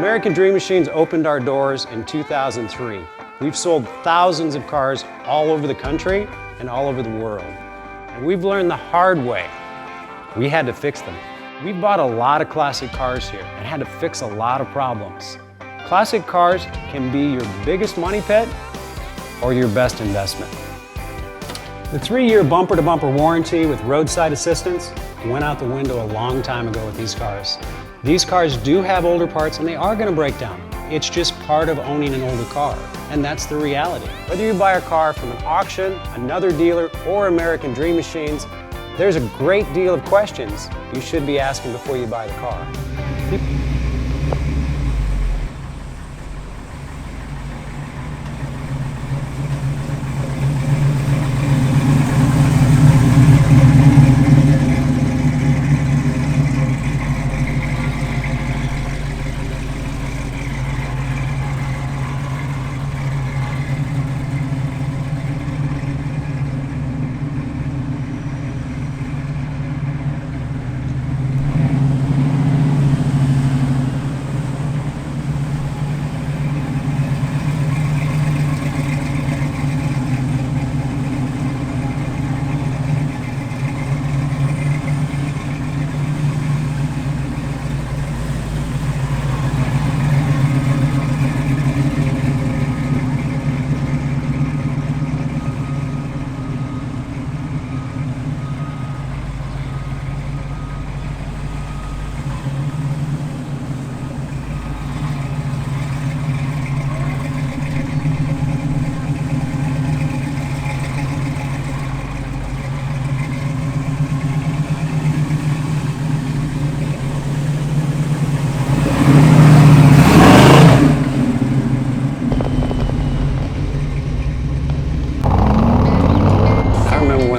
American Dream Machines opened our doors in 2003. We've sold thousands of cars all over the country and all over the world. And we've learned the hard way. We had to fix them. We've bought a lot of classic cars here and had to fix a lot of problems. Classic cars can be your biggest money pit or your best investment. The 3-year bumper-to-bumper warranty with roadside assistance went out the window a long time ago with these cars. These cars do have older parts and they are going to break down. It's just part of owning an older car, and that's the reality. Whether you buy a car from an auction, another dealer, or American Dream Machines, there's a great deal of questions you should be asking before you buy the car.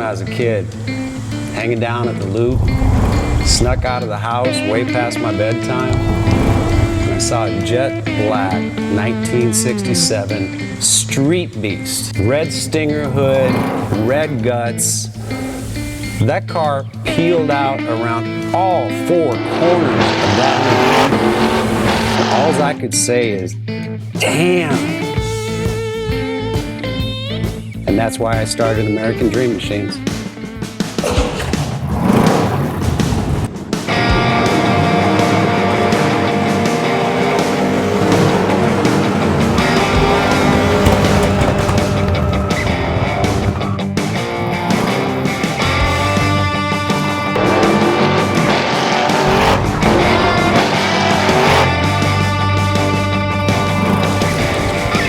As a kid, hanging down at the Loop, snuck out of the house way past my bedtime, and I saw a jet black 1967 Street Beast. Red Stinger hood, red guts. That car peeled out around all 4 corners of that hood. All I could say is, damn. And that's why I started American Dream Machines.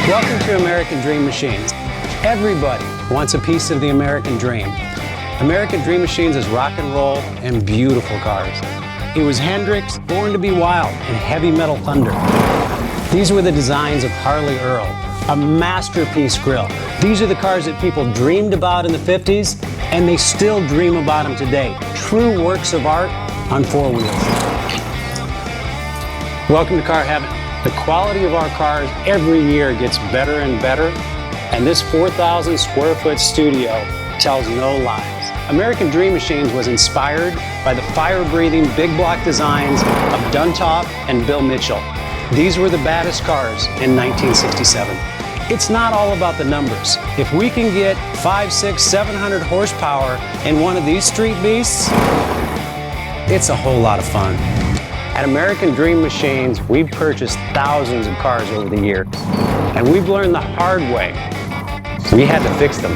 Welcome to American Dream Machines. Everybody wants a piece of the American dream. American Dream Machines is rock and roll and beautiful cars. It was Hendrix, Born to be Wild, and Heavy Metal Thunder. These were the designs of Harley Earl, a masterpiece grille. These are the cars that people dreamed about in the 50s, and they still dream about them today. True works of art on 4 wheels. Welcome to Car Heaven. The quality of our cars every year gets better and better. And this 4,000 square foot studio tells no lies. American Dream Machines was inspired by the fire-breathing big block designs of Duntop and Bill Mitchell. These were the baddest cars in 1967. It's not all about the numbers. If we can get 500, 600, 700 horsepower in one of these street beasts, it's a whole lot of fun. At American Dream Machines, we've purchased thousands of cars over the years, and we've learned the hard way. We had to fix them.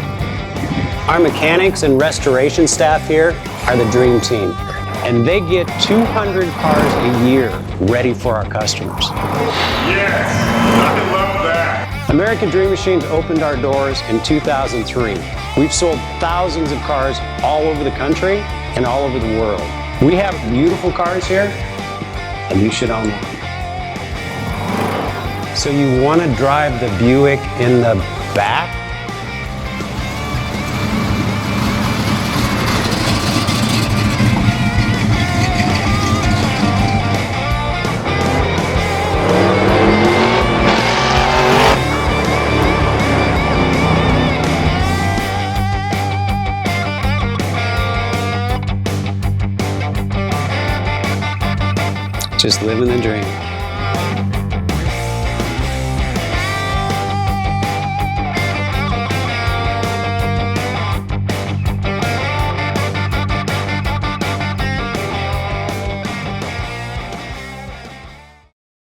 Our mechanics and restoration staff here are the dream team, and they get 200 cars a year ready for our customers. Yes, I love that. American Dream Machines opened our doors in 2003. We've sold thousands of cars all over the country and all over the world. We have beautiful cars here, and you should own one. So you want to drive the Buick in the back? Just living the dream.